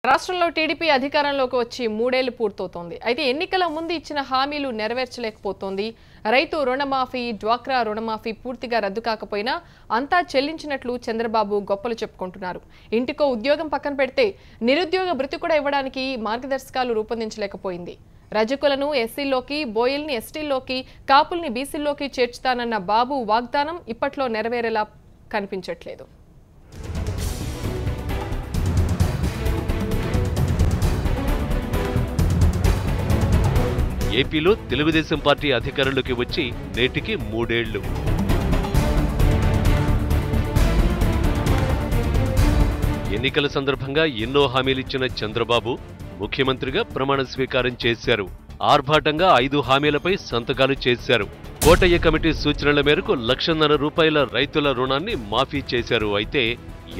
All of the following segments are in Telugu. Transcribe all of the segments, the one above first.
రాష్ట్రంలో టీడీపీ అధికారంలోకి వచ్చి 3 ఏళ్లు పూర్తవుతోంది. అయితే ఎన్నికల ముందు ఇచ్చిన హామీలు నెరవేర్చలేకపోతోంది. రైతు రుణమాఫీ, డ్వాక్రా రుణమాఫీ పూర్తిగా రద్దు కాకపోయినా అంతా చెల్లించినట్లు చంద్రబాబు గొప్పలు చెప్పుకుంటున్నారు. ఇంటికో ఉద్యోగం పక్కన పెడితే నిరుద్యోగ భృతి కూడా ఇవ్వడానికి మార్గదర్శకాలు రూపొందించలేకపోయింది. రజకులను ఎస్సీలోకి, బోయల్ని ఎస్టీలోకి, కాపుల్ని బీసీలోకి చేర్చుతానన్న బాబు వాగ్దానం ఇప్పట్లో నెరవేరేలా కనిపించట్లేదు. ఏపీలో తెలుగుదేశం పార్టీ అధికారంలోకి వచ్చి నేటికి 3 ఏళ్లు. ఎన్నికల సందర్భంగా ఎన్నో హామీలిచ్చిన చంద్రబాబు ముఖ్యమంత్రిగా ప్రమాణ స్వీకారం చేశారు. ఆర్భాటంగా 5 హామీలపై సంతకాలు చేశారు. కోటయ్య కమిటీ సూచనల మేరకు ₹1,50,000 రైతుల రుణాన్ని మాఫీ చేశారు. అయితే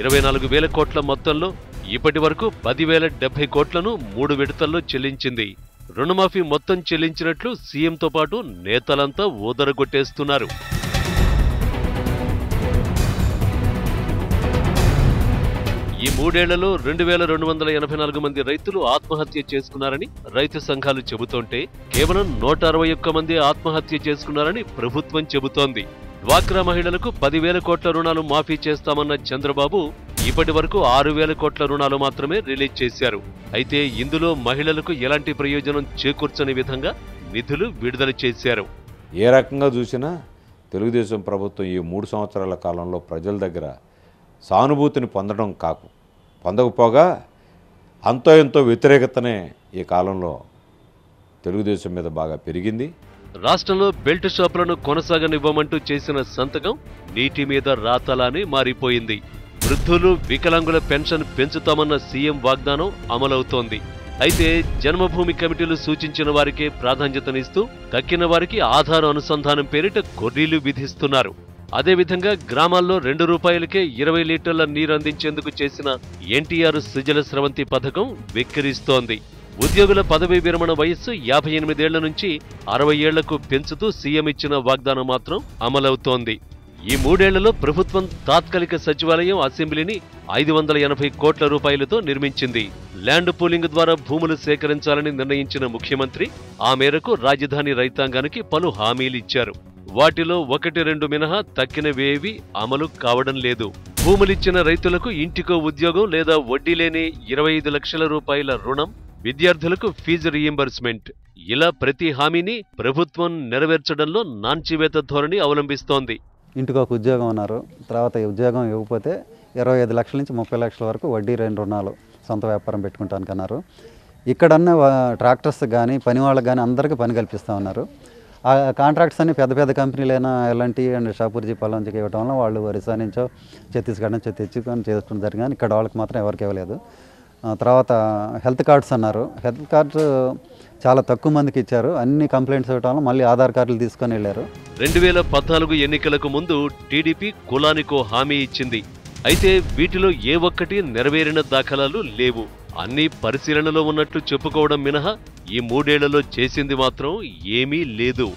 24,000 కోట్ల మొత్తంలో ఇప్పటి వరకు 10,070 కోట్లను 3 విడతల్లో చెల్లించింది. రుణమాఫీ మొత్తం చెల్లించినట్లు సీఎంతో పాటు నేతలంతా ఊదరగొట్టేస్తున్నారు. ఈ 3 ఏళ్లలో 2,284 మంది రైతులు ఆత్మహత్య చేసుకున్నారని రైతు సంఘాలు చెబుతుంటే కేవలం 161 మంది ఆత్మహత్య చేసుకున్నారని ప్రభుత్వం చెబుతోంది. డ్వాక్రా మహిళలకు 10,000 కోట్ల రుణాలు మాఫీ చేస్తామన్న చంద్రబాబు ఇప్పటి వరకు 6,000 కోట్ల రుణాలు మాత్రమే రిలీజ్ చేశారు. అయితే ఇందులో మహిళలకు ఎలాంటి ప్రయోజనం చేకూర్చని విధంగా నిధులు విడుదల చేశారు. ఏ రకంగా చూసినా తెలుగుదేశం ప్రభుత్వం ఈ 3 సంవత్సరాల కాలంలో ప్రజల దగ్గర సానుభూతిని పొందకపోగా అంతో ఎంతో వ్యతిరేకతనే ఈ కాలంలో తెలుగుదేశం మీద బాగా పెరిగింది. రాష్ట్రంలో బెల్ట్ షాపులను కొనసాగనివ్వమంటూ చేసిన సంతకం నీటి మీద రాతలానే మారిపోయింది. వృద్ధులు, వికలాంగుల పెన్షన్ పెంచుతామన్న సీఎం వాగ్దానం అమలవుతోంది. అయితే జన్మభూమి కమిటీలు సూచించిన వారికే ప్రాధాన్యతనిస్తూ తక్కిన వారికి ఆధార్ అనుసంధానం పేరిట కొర్రీలు విధిస్తున్నారు. అదేవిధంగా గ్రామాల్లో ₹2కే 20 లీటర్ల నీరు అందించేందుకు చేసిన ఎన్టీఆర్ సుజల స్రవంతి పథకం వెక్కిరిస్తోంది. ఉద్యోగుల పదవీ విరమణ వయస్సు 58 ఏళ్ల నుంచి 60 ఏళ్లకు పెంచుతూ సీఎం ఇచ్చిన వాగ్దానం మాత్రం అమలవుతోంది. ఈ 3 ఏళ్లలో ప్రభుత్వం తాత్కాలిక సచివాలయం, అసెంబ్లీని ₹580 కోట్ల నిర్మించింది. ల్యాండ్ పూలింగ్ ద్వారా భూములు సేకరించాలని నిర్ణయించిన ముఖ్యమంత్రి ఆ మేరకు రాజధాని రైతాంగానికి పలు హామీలిచ్చారు. వాటిలో 1-2 మినహా తక్కినవేవీ అమలు కావడం లేదు. భూములిచ్చిన రైతులకు ఇంటికో ఉద్యోగం లేదా వడ్డీ లేని ₹25 లక్షల రుణం, విద్యార్థులకు ఫీజు రీయింబర్స్మెంట్, ఇలా ప్రతి హామీని ప్రభుత్వం నెరవేర్చడంలో నాన్చివేత ధోరణి అవలంబిస్తోంది. ఇంటికి ఒక ఉద్యోగం అన్నారు, తర్వాత ఉద్యోగం ఇవ్వకపోతే 25 లక్షల నుంచి 30 లక్షల వరకు వడ్డీ లేని రుణాలు సొంత వ్యాపారం పెట్టుకుంటానికి అన్నారు. ఇక్కడన్నా ట్రాక్టర్స్ కానీ పని వాళ్ళకి కానీ అందరికీ పని కల్పిస్తూ ఉన్నారు. ఆ కాంట్రాక్ట్స్ అన్ని పెద్ద పెద్ద కంపెనీలైనా ఎల్ఎన్టీ అండ్ షాపూర్జీ పల్లంజీకి ఇవ్వడం వల్ల వాళ్ళు ఒరిస్సా నుంచో ఛత్తీస్గఢ్ నుంచో తెచ్చుకొని చేసుకుని జరిగింది. ఇక్కడ వాళ్ళకి మాత్రం ఎవరికి ఇవ్వలేదు. తర్వాత హెల్త్ కార్డ్స్ అన్నారు. హెల్త్ కార్డ్స్ చాలా తక్కువ మందికి ఇచ్చారు. అన్ని కంప్లైంట్స్ ఇవ్వడం వల్ల మళ్ళీ ఆధార్ కార్డులు తీసుకొని వెళ్ళారు. 2014 ఎన్నికలకు ముందు టీడీపీ కులానికో హామీ ఇచ్చింది. అయితే వీటిలో ఏ ఒక్కటి నెరవేరిన దాఖలాలు లేవు. అన్నీ పరిశీలనలో ఉన్నట్లు చెప్పుకోవడం మినహా ఈ 3 ఏళ్లలో చేసింది మాత్రం ఏమీ లేదు.